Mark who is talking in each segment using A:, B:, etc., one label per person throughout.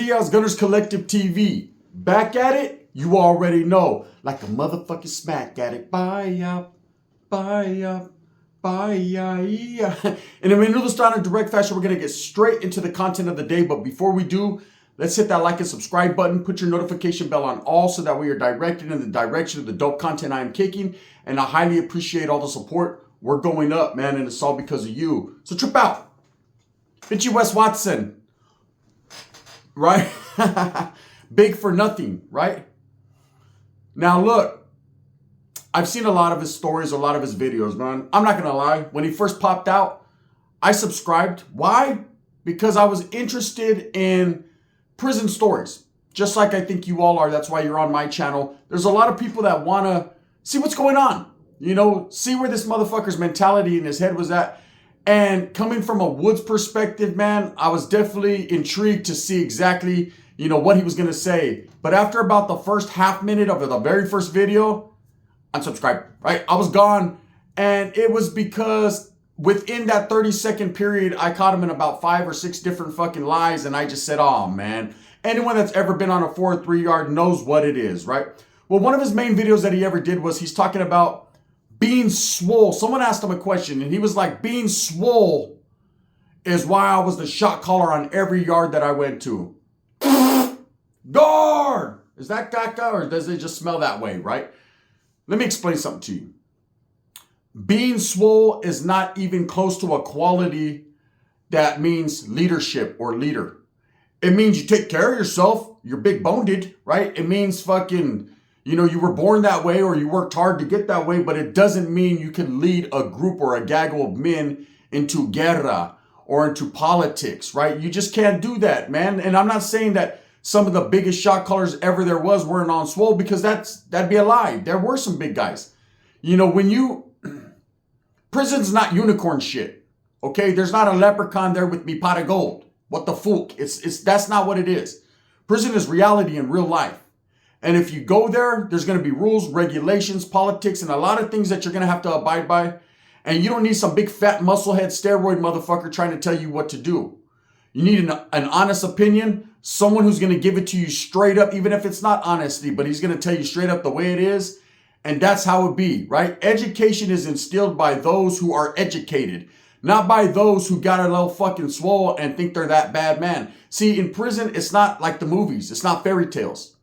A: Diaz, Gunners Collective TV. Back at it? You already know. Like a motherfucking smack addict. Bye-ya, bye-ya, bye-ya. In a minuto style in direct fashion, we're going to get straight into the content of the day. But before we do, let's hit that like and subscribe button. Put your notification bell on all so that we are directed in the direction of the dope content I am kicking. And I highly appreciate all the support. We're going up, man, and it's all because of you. So trip out. Bitchy Wes Watson. Right? Big for nothing, right? Now look, I've seen a lot of his stories, a lot of his videos, man. I'm not gonna lie. When he first popped out, I subscribed. Why? Because I was interested in prison stories. Just like I think you all are. That's why you're on my channel. There's a lot of people that wanna see what's going on. You know, see where this motherfucker's mentality in his head was at. And coming from a Woods perspective, man, I was definitely intrigued to see exactly, you know, what he was going to say. But after about the first half minute of the very first video, unsubscribed, right? I was gone. And it was because within that 30-second period, I caught him in about 5 or 6 different fucking lies. And I just said, oh, man, anyone that's ever been on a 4 or 3 yard knows what it is, right? Well, one of his main videos that he ever did was he's talking about being swole. Someone asked him a question and he was like, being swole is why I was the shot caller on every yard that I went to. Guard! Is that caca or does it just smell that way, right? Let me explain something to you. Being swole is not even close to a quality that means leadership or leader. It means you take care of yourself. You're big boned, right? It means fucking, you know, you were born that way or you worked hard to get that way, but it doesn't mean you can lead a group or a gaggle of men into guerra or into politics, right? You just can't do that, man. And I'm not saying that some of the biggest shot callers ever there was weren't on Swole, because that'd be a lie. There were some big guys. You know, when you, prison's not unicorn shit, okay? There's not a leprechaun there with me pot of gold. What the fuck? That's not what it is. Prison is reality in real life. And if you go there, there's going to be rules, regulations, politics, and a lot of things that you're going to have to abide by. And you don't need some big fat musclehead steroid motherfucker trying to tell you what to do. You need an honest opinion, someone who's going to give it to you straight up, even if it's not honesty, but he's going to tell you straight up the way it is. And that's how it be, right? Education is instilled by those who are educated, not by those who got a little fucking swole and think they're that bad, man. See, in prison, it's not like the movies. It's not fairy tales.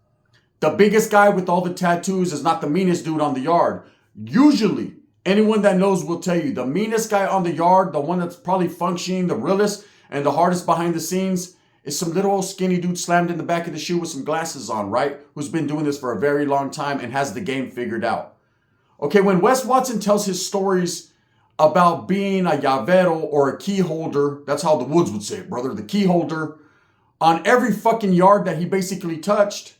A: The biggest guy with all the tattoos is not the meanest dude on the yard. Usually, anyone that knows will tell you the meanest guy on the yard, the one that's probably functioning the realest and the hardest behind the scenes, is some little old skinny dude slammed in the back of the shoe with some glasses on, right? Who's been doing this for a very long time and has the game figured out. Okay, when Wes Watson tells his stories about being a llavero or a key holder, that's how the Woods would say it, brother, the key holder, on every fucking yard that he basically touched,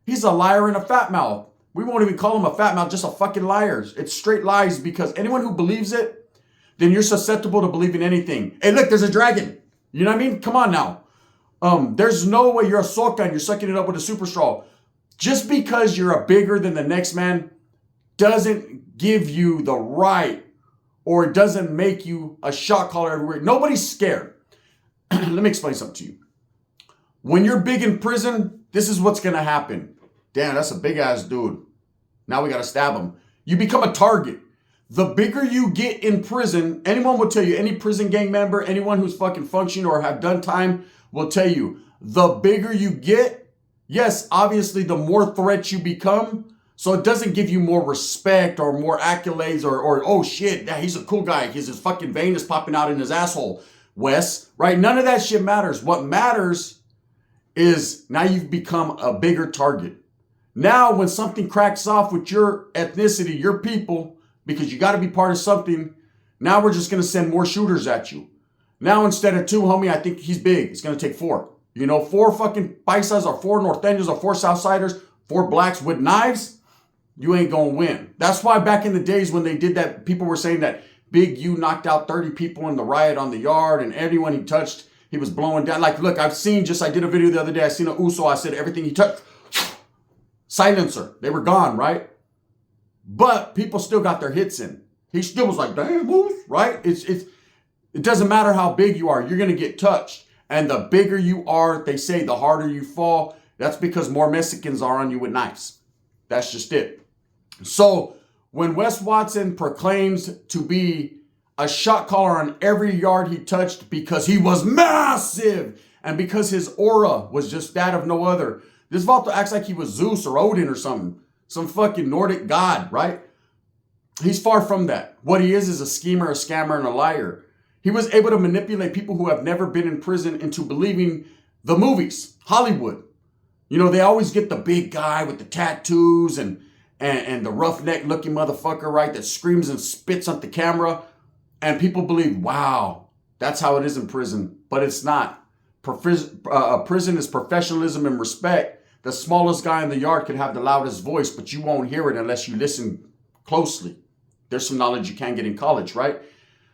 A: he's a liar and a fat mouth. We won't even call him a fat mouth, just a fucking liar. It's straight lies, because anyone who believes it, then you're susceptible to believing anything. Hey, look, there's a dragon. You know what I mean? Come on now. There's no way you're a soca and you're sucking it up with a super straw. Just because you're a bigger than the next man doesn't give you the right, or it doesn't make you a shot caller everywhere. Nobody's scared. Let me explain something to you. When you're big in prison, this is what's going to happen. Damn, that's a big ass dude. Now we got to stab him. You become a target. The bigger you get in prison, anyone will tell you, any prison gang member, anyone who's fucking functioning or have done time will tell you, the bigger you get, yes, obviously the more threat you become. So it doesn't give you more respect or more accolades or oh shit, yeah, he's a cool guy. His fucking vein is popping out in his asshole, Wes, right? None of that shit matters. What matters is now you've become a bigger target. Now, when something cracks off with your ethnicity, your people, because you got to be part of something, now we're just going to send more shooters at you. Now, instead of 2, homie, I think he's big. It's going to take 4. You know, 4 fucking paisas or 4 norteños or 4 Southsiders, 4 blacks with knives, you ain't going to win. That's why back in the days when they did that, people were saying that Big U knocked out 30 people in the riot on the yard and everyone he touched, he was blowing down. Like, look, I did a video the other day. I seen a Uso. I said everything he touched, silencer. They were gone, right? But people still got their hits in. He still was like, damn, move, right? It doesn't matter how big you are. You're going to get touched. And the bigger you are, they say, the harder you fall. That's because more Mexicans are on you with knives. That's just it. So when Wes Watson proclaims to be a shot caller on every yard he touched because he was massive and because his aura was just that of no other, this Vato acts like he was Zeus or Odin or something. Some fucking Nordic god, right? He's far from that. What he is a schemer, a scammer, and a liar. He was able to manipulate people who have never been in prison into believing the movies, Hollywood. You know, they always get the big guy with the tattoos and the roughneck looking motherfucker, right, that screams and spits at the camera. And people believe, wow, that's how it is in prison. But it's not. Prison is professionalism and respect. The smallest guy in the yard can have the loudest voice, but you won't hear it unless you listen closely. There's some knowledge you can't get in college, right?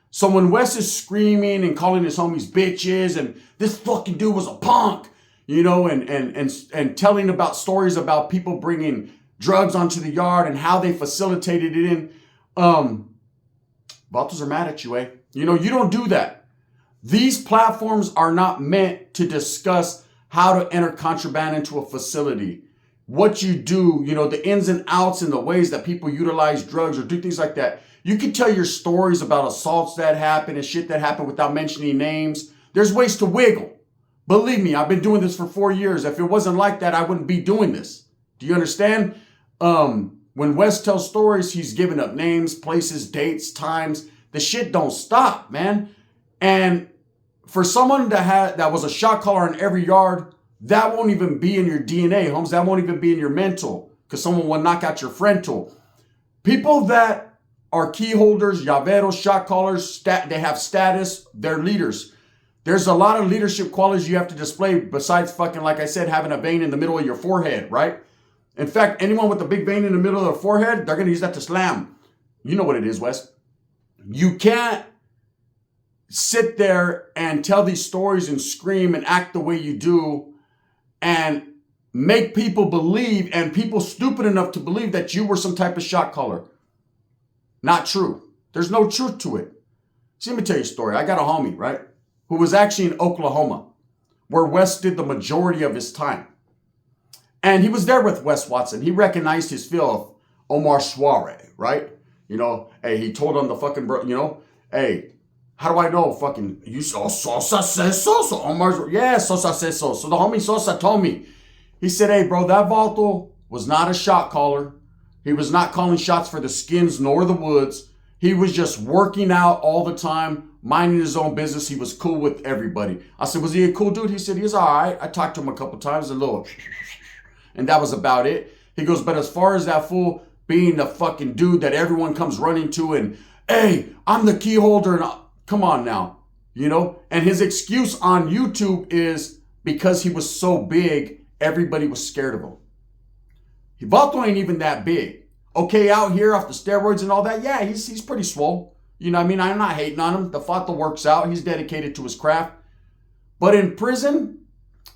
A: So when Wes is screaming and calling his homies bitches and this fucking dude was a punk, you know, and telling about stories about people bringing drugs onto the yard and how they facilitated it in, Vatos are mad at you, eh? You know, you don't do that. These platforms are not meant to discuss how to enter contraband into a facility. What you do, you know, the ins and outs and the ways that people utilize drugs or do things like that. You can tell your stories about assaults that happen and shit that happened without mentioning names. There's ways to wiggle. Believe me, I've been doing this for 4 years. If it wasn't like that, I wouldn't be doing this. Do you understand? When Wes tells stories, he's giving up names, places, dates, times. The shit don't stop, man. And for someone that was a shot caller in every yard, that won't even be in your DNA, Holmes. That won't even be in your mental because someone will knock out your frontal. People that are key holders, llaveros, shot callers, they have status, they're leaders. There's a lot of leadership qualities you have to display besides fucking, like I said, having a vein in the middle of your forehead, right? In fact, anyone with a big vein in the middle of their forehead, they're going to use that to slam. You know what it is, Wes. You can't sit there and tell these stories and scream and act the way you do and make people believe, and people stupid enough to believe that you were some type of shot caller. Not true. There's no truth to it. See, let me tell you a story. I got a homie, right, who was actually in Oklahoma, where Wes did the majority of his time. And he was there with Wes Watson. He recognized his feel of Omar Suarez, right? You know, hey, he told on the fucking bro, you know, hey, how do I know? Fucking, you saw Sosa says so. So Omar's, yeah, Sosa says so. So the homie Sosa told me, he said, hey, bro, that Vato was not a shot caller. He was not calling shots for the Skins nor the Woods. He was just working out all the time, minding his own business. He was cool with everybody. I said, was he a cool dude? He said, he's all right. I talked to him a couple times, a little, and that was about it. He goes, but as far as that fool being the fucking dude that everyone comes running to and, hey, I'm the key holder, and come on now, you know? And his excuse on YouTube is because he was so big, everybody was scared of him. Vato ain't even that big. Okay, out here off the steroids and all that, yeah, he's pretty swole. You know what I mean? I'm not hating on him. The Vato works out. He's dedicated to his craft. But in prison,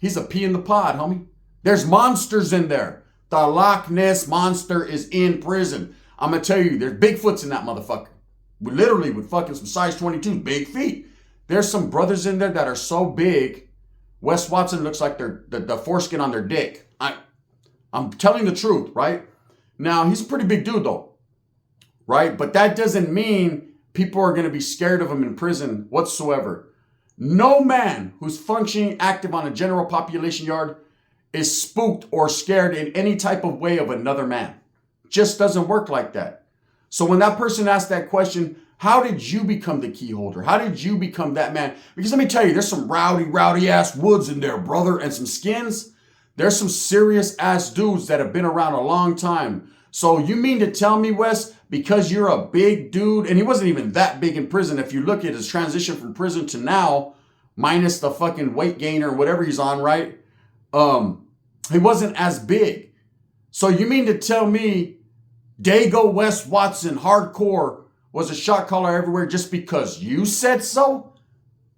A: he's a pea in the pod, homie. There's monsters in there. The Loch Ness Monster is in prison. I'm going to tell you, there's Bigfoots in that motherfucker. Literally with fucking some size 22s, big feet. There's some brothers in there that are so big, Wes Watson looks like the foreskin on their dick. I'm telling the truth, right? Now, he's a pretty big dude though, right? But that doesn't mean people are going to be scared of him in prison whatsoever. No man who's functioning active on a general population yard is spooked or scared in any type of way of another man. Just doesn't work like that. So when that person asked that question, how did you become the key holder? How did you become that man? Because let me tell you, there's some rowdy ass Woods in there, brother, and some Skins. There's some serious ass dudes that have been around a long time. So you mean to tell me, Wes, because you're a big dude, and he wasn't even that big in prison. If you look at his transition from prison to now, minus the fucking weight gain or whatever he's on, right? He wasn't as big. So you mean to tell me Dago Wes Watson, hardcore, was a shot caller everywhere just because you said so?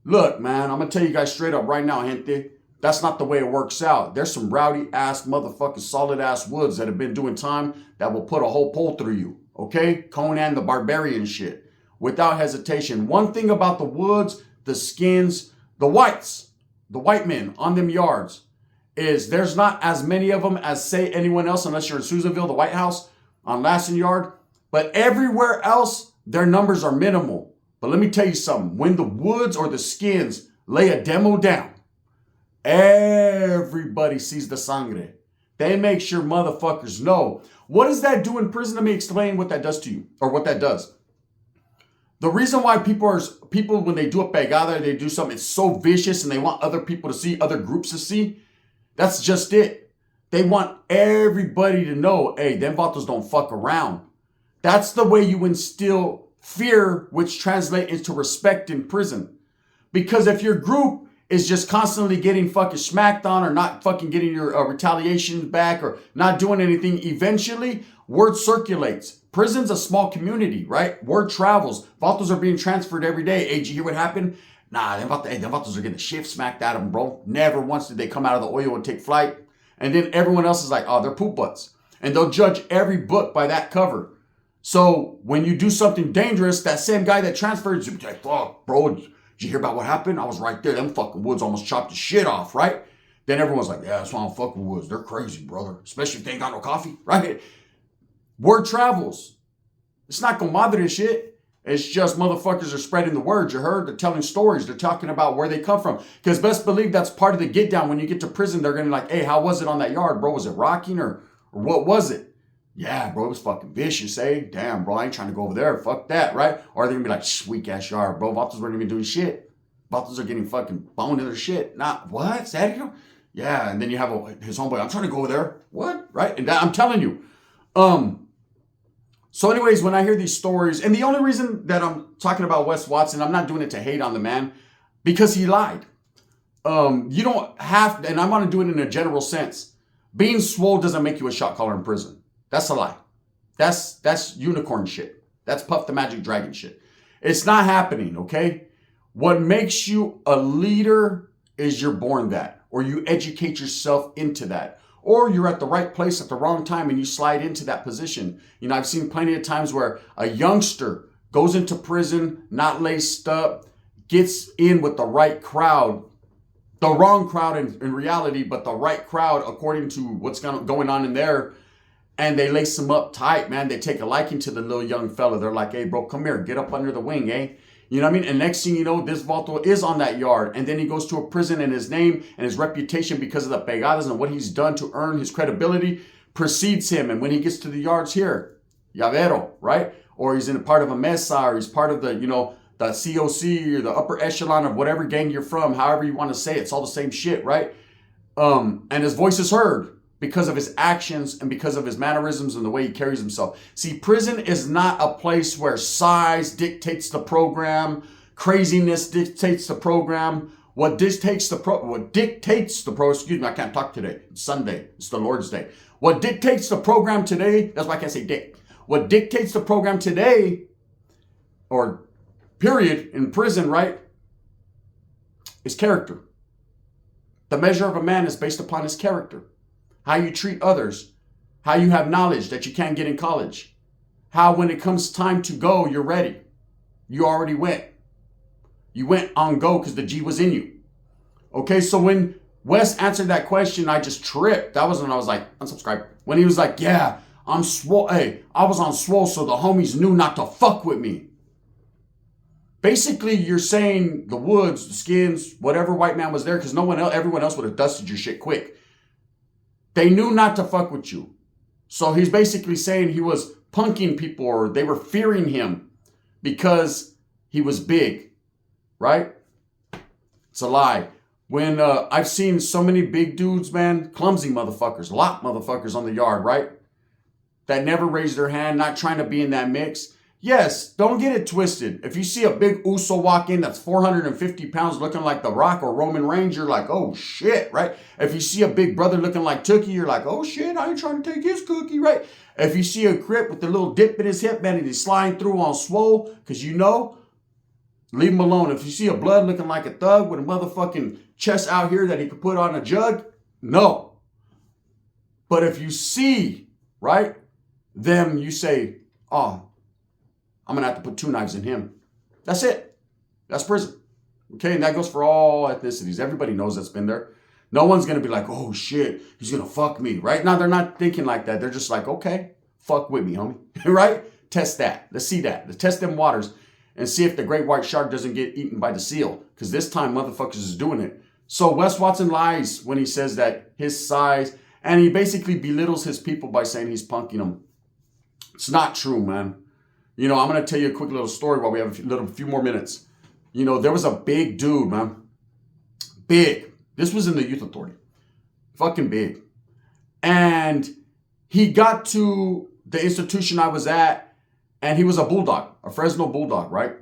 A: Look, man, I'm going to tell you guys straight up right now, gente. That's not the way it works out. There's some rowdy ass motherfucking solid ass Woods that have been doing time that will put a whole pole through you. Okay? Conan the Barbarian shit. Without hesitation. One thing about the Woods, the Skins, the Whites, the white men on them yards is there's not as many of them as, say, anyone else, unless you're in Susanville, the White House, on Lassen Yard. But everywhere else, their numbers are minimal. But let me tell you something. When the Woods or the Skins lay a demo down, everybody sees the sangre. They make sure motherfuckers know. What does that do in prison? Let me explain what that does to you, or what that does. The reason why people, when they do a pegada, they do something, it's so vicious and they want other people to see, other groups to see. That's just it. They want everybody to know, hey, them vatos don't fuck around. That's the way you instill fear, which translates into respect in prison. Because if your group is just constantly getting fucking smacked on, or not fucking getting your retaliation back, or not doing anything, eventually word circulates. Prison's a small community, right? Word travels. Vatos are being transferred every day. Hey, did you hear what happened? Nah, them vatos are getting the shit smacked out of them, bro. Never once did they come out of the oil and take flight. And then everyone else is like, oh, they're poop butts. And they'll judge every book by that cover. So when you do something dangerous, that same guy that transferred, you'll be like, fuck, bro, did you hear about what happened? I was right there. Them fucking Woods almost chopped the shit off, right? Then everyone's like, yeah, that's why I don't fuck with Woods. They're crazy, brother. Especially if they ain't got no coffee, right? Word travels. It's not comadre shit. It's just motherfuckers are spreading the word. You heard? They're telling stories. They're talking about where they come from. Because best believe that's part of the get down. When you get to prison, they're going to be like, hey, how was it on that yard, bro? Was it rocking or what was it? Yeah, bro, it was fucking vicious, eh? Damn, bro, I ain't trying to go over there. Fuck that, right? Or they're going to be like, weak ass yard, bro. Vatos weren't even doing shit. Vatos are getting fucking boned in their shit. Not, what? Serio? Yeah, and then you have his homeboy, I'm trying to go over there. What? Right? And I'm telling you. So anyways, when I hear these stories, and the only reason that I'm talking about Wes Watson, I'm not doing it to hate on the man, because he lied. You don't have, and I want to do it in a general sense. Being swole doesn't make you a shot caller in prison. That's a lie. That's unicorn shit. That's Puff the Magic Dragon shit. It's not happening, okay? What makes you a leader is you're born that, or you educate yourself into that. Or you're at the right place at the wrong time and you slide into that position. You know, I've seen plenty of times where a youngster goes into prison, not laced up, gets in with the right crowd, the wrong crowd in reality, but the right crowd according to what's going on in there. And they lace them up tight, man. They take a liking to the little young fella. They're like, hey, bro, come here, get up under the wing, eh? You know what I mean? And next thing you know, this vato is on that yard. And then he goes to a prison, and his name and his reputation because of the pegadas and what he's done to earn his credibility precedes him. And when he gets to the yards here, llavero, right? Or he's in a part of a mesa, or he's part of the, you know, the COC or the upper echelon of whatever gang you're from, however you want to say it. It's all the same shit, right? And his voice is heard because of his actions and because of his mannerisms and the way he carries himself. See, prison is not a place where size dictates the program, craziness dictates the program. What dictates the excuse me, I can't talk today. It's Sunday. It's the Lord's Day. What dictates the program today, that's why I can't say dick. What dictates the program today, or period, in prison, right, is character. The measure of a man is based upon his character. How you treat others, how you have knowledge that you can't get in college, how when it comes time to go, you're ready. You already went. You went on go because the G was in you. Okay, so when Wes answered that question, I just tripped. That was when I was like, unsubscribe. When he was like, yeah, I'm swole. Hey, I was on swole, so the homies knew not to fuck with me. Basically, you're saying the Woods, the Skins, whatever white man was there, because everyone else would have dusted your shit quick. They knew not to fuck with you. So he's basically saying he was punking people, or they were fearing him because he was big, right? It's a lie. When I've seen so many big dudes, man, clumsy motherfuckers, lot motherfuckers on the yard, right? That never raise their hand, not trying to be in that mix. Yes, don't get it twisted. If you see a big Uso walk in that's 450 pounds looking like The Rock or Roman Reigns, you're like, oh shit, right? If you see a big brother looking like Tookie, you're like, oh shit, I ain't trying to take his cookie, right? If you see a Crip with the little dip in his hip, man, and he's sliding through on Swole, because you know, leave him alone. If you see a Blood looking like a thug with a motherfucking chest out here that he could put on a jug, no. But if you see, right, them, you say, oh, I'm going to have to put 2 knives in him. That's it. That's prison. Okay, and that goes for all ethnicities. Everybody knows that's been there. No one's going to be like, oh shit, he's going to fuck me, right? No, they're not thinking like that. They're just like, okay, fuck with me, homie, right? Test that. Let's see that. Let's test them waters and see if the great white shark doesn't get eaten by the seal. Because this time, motherfuckers is doing it. So Wes Watson lies when he says that his size, and he basically belittles his people by saying he's punking them. It's not true, man. You know, I'm going to tell you a quick little story while we have a few more minutes. You know, there was a big dude, man. Big. This was in the youth authority. Fucking big. And he got to the institution I was at, and he was a bulldog, a Fresno bulldog, right?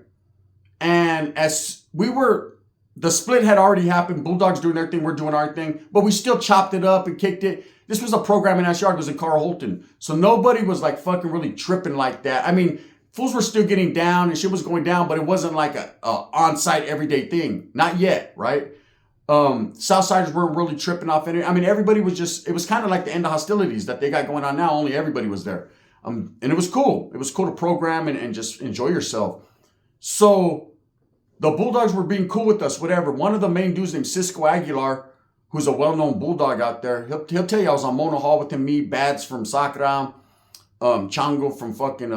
A: And as we were, the split had already happened. Bulldogs doing their thing, we're doing our thing, but we still chopped it up and kicked it. This was a program in Ash Yard. It was in Carl Holton. So nobody was like fucking really tripping like that. I mean, fools were still getting down and shit was going down, but it wasn't like a on-site everyday thing. Not yet, right? Southsiders weren't really tripping off any. I mean, everybody was just, it was kind of like the end of hostilities that they got going on now. Only everybody was there. And it was cool. It was cool to program and just enjoy yourself. So the Bulldogs were being cool with us, whatever. One of the main dudes named Cisco Aguilar, who's a well-known Bulldog out there, he'll tell you I was on Mona Hall with him, me, Bads from Sacra, Chango from fucking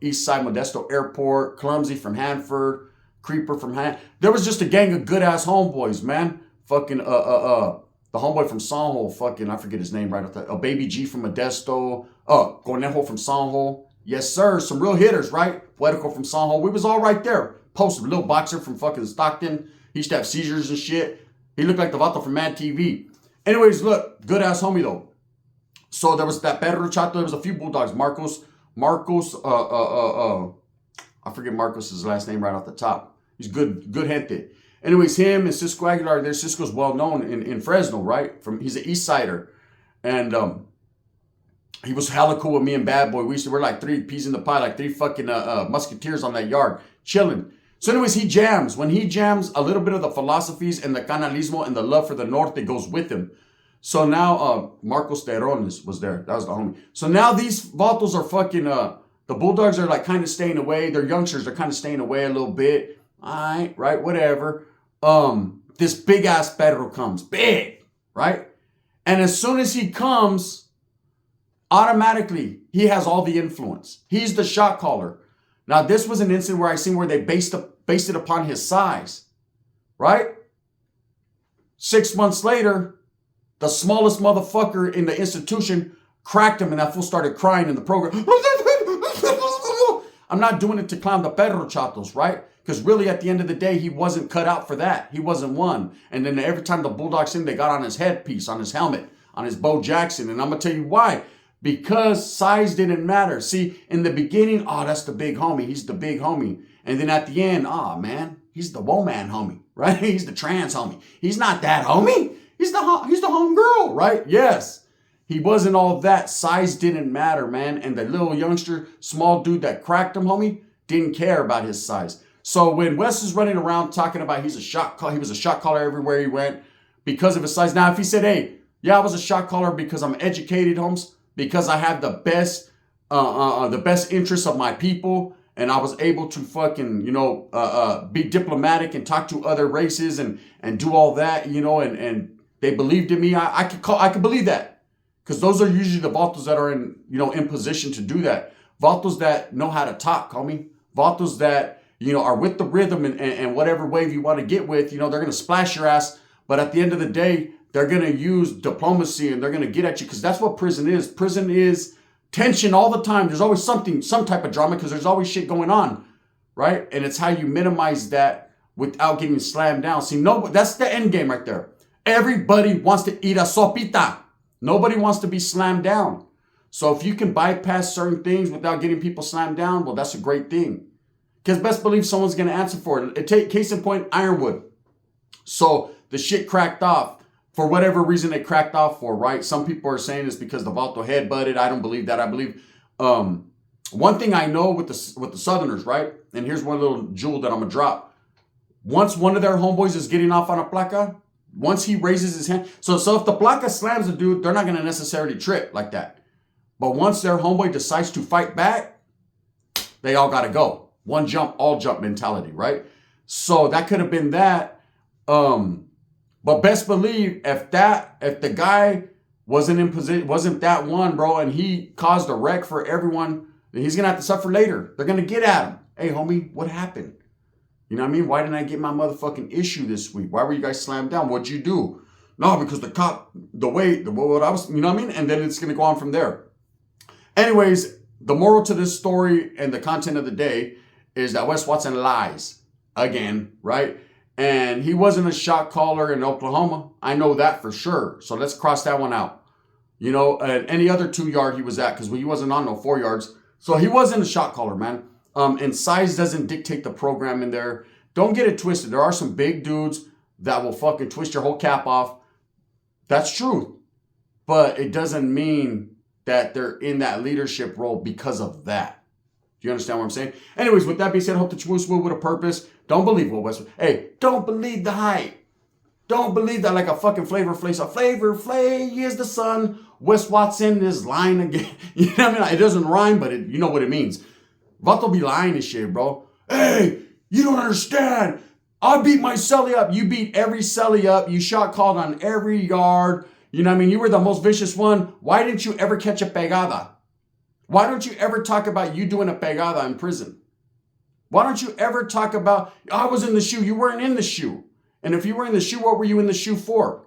A: East Side Modesto Airport, Clumsy from Hanford, Creeper from There was just a gang of good-ass homeboys, man. Fucking, the homeboy from Sanjo, fucking, I forget his name right off the, Baby G from Modesto, Conejo from Sanjo. Yes, sir, some real hitters, right? Poetico from Sanjo. We was all right there. Post, little boxer from fucking Stockton. He used to have seizures and shit. He looked like the Vato from Mad TV. Anyways, look, good-ass homie, though. So there was that Pedro Chato. There was a few Bulldogs. Marcos, I forget Marcos' last name right off the top. He's good gente. Anyways, him and Cisco Aguilar there. Cisco's well known in Fresno, right? He's an East Sider. And he was hella cool with me and Bad Boy. We're like three peas in the pie, like three fucking musketeers on that yard, chilling. So anyways, he jams. When he jams, a little bit of the philosophies and the canalismo and the love for the north that goes with him. So now Marcos Terrones was there. That was the homie. So now these vatos are fucking, the Bulldogs are like kind of staying away. They're youngsters. They're kind of staying away a little bit. All right, whatever. This big ass Pedro comes. Big, right? And as soon as he comes, automatically, he has all the influence. He's the shot caller. Now, this was an incident where I seen where they based it upon his size, right? 6 months later, the smallest motherfucker in the institution cracked him, and that fool started crying in the program. I'm not doing it to clown the Pedro Chatos, right? Because really, at the end of the day, he wasn't cut out for that. He wasn't one. And then every time the Bulldogs in, they got on his headpiece, on his helmet, on his Bo Jackson. And I'm going to tell you why. Because size didn't matter. See, in the beginning, oh, that's the big homie. He's the big homie. And then at the end, oh, man, he's the woman homie, right? He's the trans homie. He's not that homie. He's the home girl, right? Yes. He wasn't all that. Size didn't matter, man. And the little youngster, small dude that cracked him, homie, didn't care about his size. So when Wes is running around talking about he was a shot caller everywhere he went because of his size. Now, if he said, hey, yeah, I was a shot caller because I'm educated, Holmes, because I have the best interests of my people, and I was able to fucking, be diplomatic and talk to other races and do all that, and they believed in me. I could believe that, because those are usually the vatos that are in position to do that. Vatos that know how to talk, homie. Vatos that are with the rhythm and whatever wave you want to get with. They're going to splash your ass, but at the end of the day, they're going to use diplomacy and they're going to get at you, because that's what prison is. Prison is tension all the time. There's always some type of drama, because there's always shit going on, right? And it's how you minimize that without getting slammed down. See, that's the end game right there. Everybody wants to eat a sopita. Nobody wants to be slammed down. So if you can bypass certain things without getting people slammed down, well, that's a great thing. Because best believe someone's going to answer for it. Case in point, Ironwood. So the shit cracked off. For whatever reason it cracked off for, right? Some people are saying it's because the Vato head butted. I don't believe that. I believe one thing I know with the Southerners, right? And here's one little jewel that I'm going to drop. Once one of their homeboys is getting off on a placa, once he raises his hand. So if the placa slams a dude, they're not going to necessarily trip like that. But once their homeboy decides to fight back, they all got to go. One jump, all jump mentality, right? So that could have been that. But best believe if the guy wasn't in position, wasn't that one, bro, and he caused a wreck for everyone, then he's gonna have to suffer later. They're gonna get at him. Hey, homie, what happened? You know what I mean? Why didn't I get my motherfucking issue this week? Why were you guys slammed down? What'd you do? No, because the cop, what I was, you know what I mean? And then it's gonna go on from there. Anyways, the moral to this story and the content of the day is that Wes Watson lies again, right? And he wasn't a shot caller in Oklahoma. I know that for sure. So let's cross that one out. You know, and any other 2 yard he was at, because he wasn't on no 4 yards. So he wasn't a shot caller, man. And size doesn't dictate the program in there. Don't get it twisted. There are some big dudes that will fucking twist your whole cap off. That's true. But it doesn't mean that they're in that leadership role because of that. Do you understand what I'm saying? Anyways, with that being said, hope that you move with a purpose. Don't believe what Wes. Hey, don't believe the hype. Don't believe that like a fucking Flavor Flav. So Flavor Flav is the son. Wes Watson is lying again. You know what I mean? It doesn't rhyme, but you know what it means. Vato be lying and shit, bro. Hey, you don't understand. I beat my celly up. You beat every celly up. You shot called on every yard. You know what I mean? You were the most vicious one. Why didn't you ever catch a pegada? Why don't you ever talk about you doing a pegada in prison? Why don't you ever talk about, I was in the shoe, you weren't in the shoe. And if you were in the shoe, what were you in the shoe for?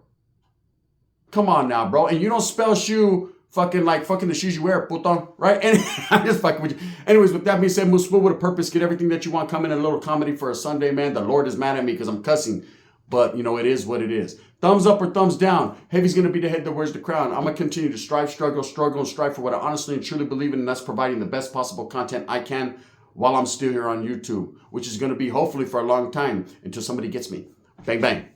A: Come on now, bro. And you don't spell shoe fucking like fucking the shoes you wear, puto, right? And I'm just fucking with you. Anyways, with that being said, move with a purpose, get everything that you want, come in a little comedy for a Sunday, man. The Lord is mad at me because I'm cussing. But, you know, it is what it is. Thumbs up or thumbs down. Heavy's going to be the head that wears the crown. I'm going to continue to strive, struggle, and strive for what I honestly and truly believe in, and that's providing the best possible content I can while I'm still here on YouTube, which is going to be hopefully for a long time until somebody gets me. Bang, bang.